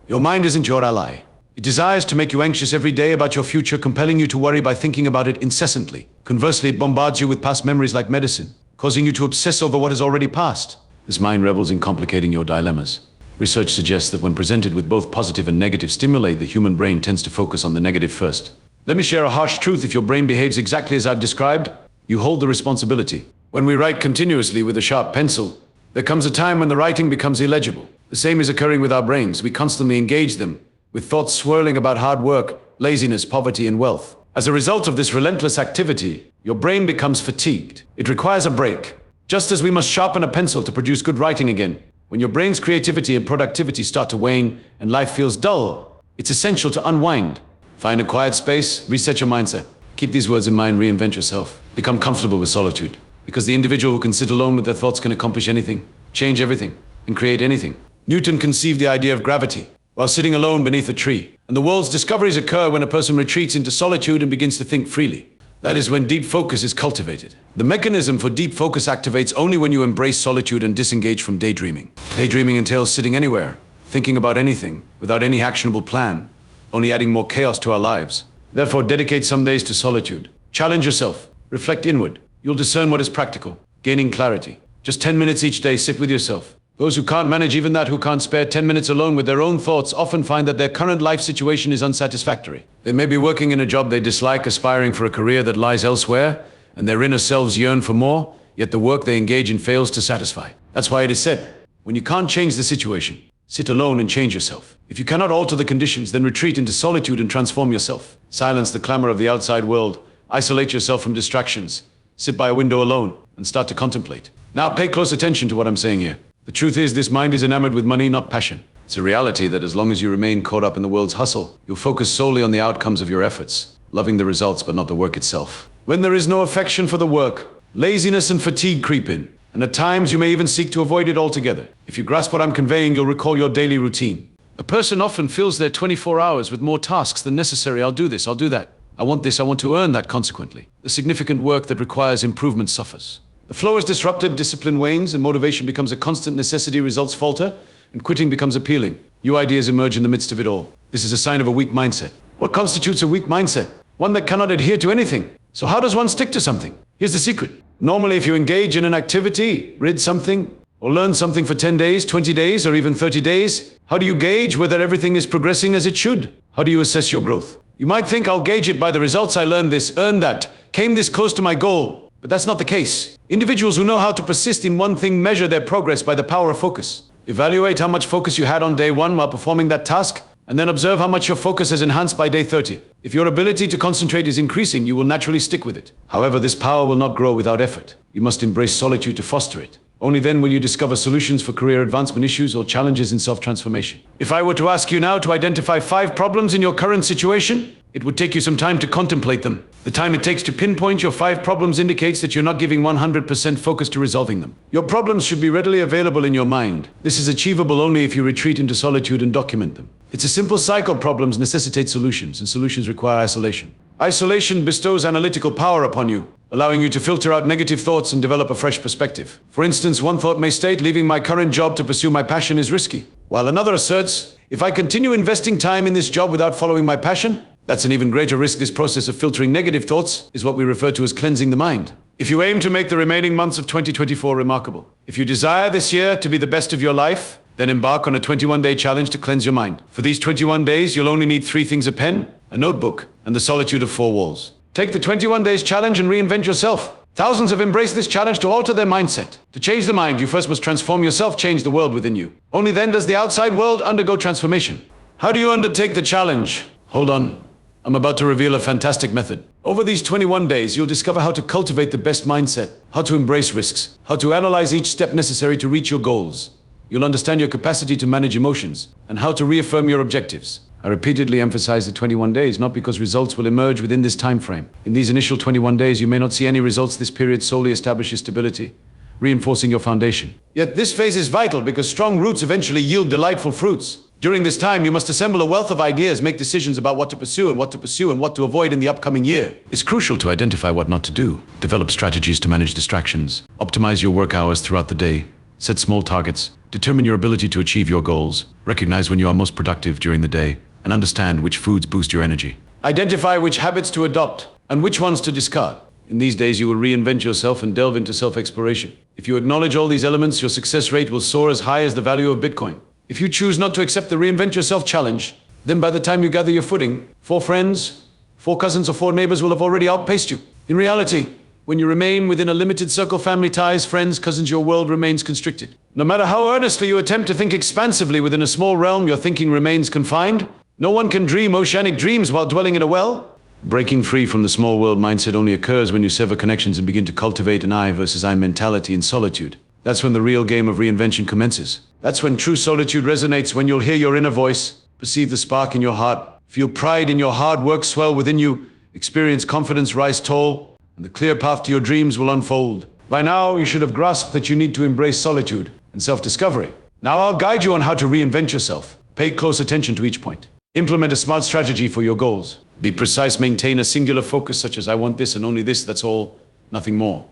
Your mind isn't your ally. It desires to make you anxious every day about your future, compelling you to worry by thinking about it incessantly. Conversely, it bombards you with past memories like medicine, causing you to obsess over what has already passed. This mind revels in complicating your dilemmas. Research suggests that when presented with both positive and negative stimuli, the human brain tends to focus on the negative first. Let me share a harsh truth. If your brain behaves exactly as I've described, you hold the responsibility. When we write continuously with a sharp pencil, there comes a time when the writing becomes illegible. The same is occurring with our brains. We constantly engage them, with thoughts swirling about hard work, laziness, poverty, and wealth. As a result of this relentless activity, your brain becomes fatigued. It requires a break. Just as we must sharpen a pencil to produce good writing again, when your brain's creativity and productivity start to wane and life feels dull, it's essential to unwind. Find a quiet space, reset your mindset. Keep these words in mind, reinvent yourself. Become comfortable with solitude. Because the individual who can sit alone with their thoughts can accomplish anything, change everything, and create anything. Newton conceived the idea of gravity while sitting alone beneath a tree. And the world's discoveries occur when a person retreats into solitude and begins to think freely. That is when deep focus is cultivated. The mechanism for deep focus activates only when you embrace solitude and disengage from daydreaming. Daydreaming entails sitting anywhere, thinking about anything, without any actionable plan, only adding more chaos to our lives. Therefore, dedicate some days to solitude. Challenge yourself. Reflect inward. You'll discern what is practical, gaining clarity. Just 10 minutes each day, sit with yourself. Those who can't manage even that, who can't spare 10 minutes alone with their own thoughts, often find that their current life situation is unsatisfactory. They may be working in a job they dislike, aspiring for a career that lies elsewhere, and their inner selves yearn for more, yet the work they engage in fails to satisfy. That's why it is said, when you can't change the situation, sit alone and change yourself. If you cannot alter the conditions, then retreat into solitude and transform yourself. Silence the clamor of the outside world. Isolate yourself from distractions. Sit by a window alone and start to contemplate. Now pay close attention to what I'm saying here. The truth is, this mind is enamored with money, not passion. It's a reality that as long as you remain caught up in the world's hustle, you'll focus solely on the outcomes of your efforts, loving the results but not the work itself. When there is no affection for the work, laziness and fatigue creep in, and at times you may even seek to avoid it altogether. If you grasp what I'm conveying, you'll recall your daily routine. A person often fills their 24 hours with more tasks than necessary. I'll do this, I'll do that. I want this, I want to earn that. Consequently, the significant work that requires improvement suffers. The flow is disrupted, discipline wanes, and motivation becomes a constant necessity. Results falter, and quitting becomes appealing. New ideas emerge in the midst of it all. This is a sign of a weak mindset. What constitutes a weak mindset? One that cannot adhere to anything. So how does one stick to something? Here's the secret. Normally, if you engage in an activity, read something, or learn something for 10 days, 20 days, or even 30 days, how do you gauge whether everything is progressing as it should? How do you assess your growth? You might think, I'll gauge it by the results. I learned this, earned that, came this close to my goal. But that's not the case. Individuals who know how to persist in one thing measure their progress by the power of focus. Evaluate how much focus you had on day 1 while performing that task, and then observe how much your focus has enhanced by day 30. If your ability to concentrate is increasing, you will naturally stick with it. However, this power will not grow without effort. You must embrace solitude to foster it. Only then will you discover solutions for career advancement issues or challenges in self-transformation. If I were to ask you now to identify 5 problems in your current situation, it would take you some time to contemplate them. The time it takes to pinpoint your 5 problems indicates that you're not giving 100% focus to resolving them. Your problems should be readily available in your mind. This is achievable only if you retreat into solitude and document them. It's a simple cycle. Problems necessitate solutions, and solutions require isolation. Isolation bestows analytical power upon you, allowing you to filter out negative thoughts and develop a fresh perspective. For instance, one thought may state, leaving my current job to pursue my passion is risky, while another asserts, if I continue investing time in this job without following my passion, that's an even greater risk. This process of filtering negative thoughts is what we refer to as cleansing the mind. If you aim to make the remaining months of 2024 remarkable, if you desire this year to be the best of your life, then embark on a 21-day challenge to cleanse your mind. For these 21 days, you'll only need 3 things: a pen, a notebook, and the solitude of 4 walls. Take the 21 days challenge and reinvent yourself. Thousands have embraced this challenge to alter their mindset. To change the mind, you first must transform yourself, change the world within you. Only then does the outside world undergo transformation. How do you undertake the challenge? Hold on. I'm about to reveal a fantastic method. Over these 21 days, you'll discover how to cultivate the best mindset, how to embrace risks, how to analyze each step necessary to reach your goals. You'll understand your capacity to manage emotions, and how to reaffirm your objectives. I repeatedly emphasize the 21 days, not because results will emerge within this time frame. In these initial 21 days, you may not see any results. This period solely establishes stability, reinforcing your foundation. Yet this phase is vital because strong roots eventually yield delightful fruits. During this time, you must assemble a wealth of ideas, make decisions about what to pursue and what to avoid in the upcoming year. It's crucial to identify what not to do, develop strategies to manage distractions, optimize your work hours throughout the day, Set small targets. Determine your ability to achieve your goals. Recognize when you are most productive during the day, and understand which foods boost your energy. Identify which habits to adopt and which ones to discard. In these days, you will reinvent yourself and delve into self-exploration. If you acknowledge all these elements, your success rate will soar as high as the value of Bitcoin. If you choose not to accept the Reinvent Yourself challenge, then by the time you gather your footing, 4 friends, 4 cousins, or 4 neighbors will have already outpaced you. In reality, when you remain within a limited circle, family ties, friends, cousins, your world remains constricted. No matter how earnestly you attempt to think expansively within a small realm, your thinking remains confined. No one can dream oceanic dreams while dwelling in a well. Breaking free from the small world mindset only occurs when you sever connections and begin to cultivate an I versus I mentality in solitude. That's when the real game of reinvention commences. That's when true solitude resonates, when you'll hear your inner voice, perceive the spark in your heart, feel pride in your hard work swell within you, experience confidence rise tall, and the clear path to your dreams will unfold. By now, you should have grasped that you need to embrace solitude and self-discovery. Now I'll guide you on how to reinvent yourself. Pay close attention to each point. Implement a smart strategy for your goals. Be precise, maintain a singular focus such as I want this and only this, that's all, nothing more.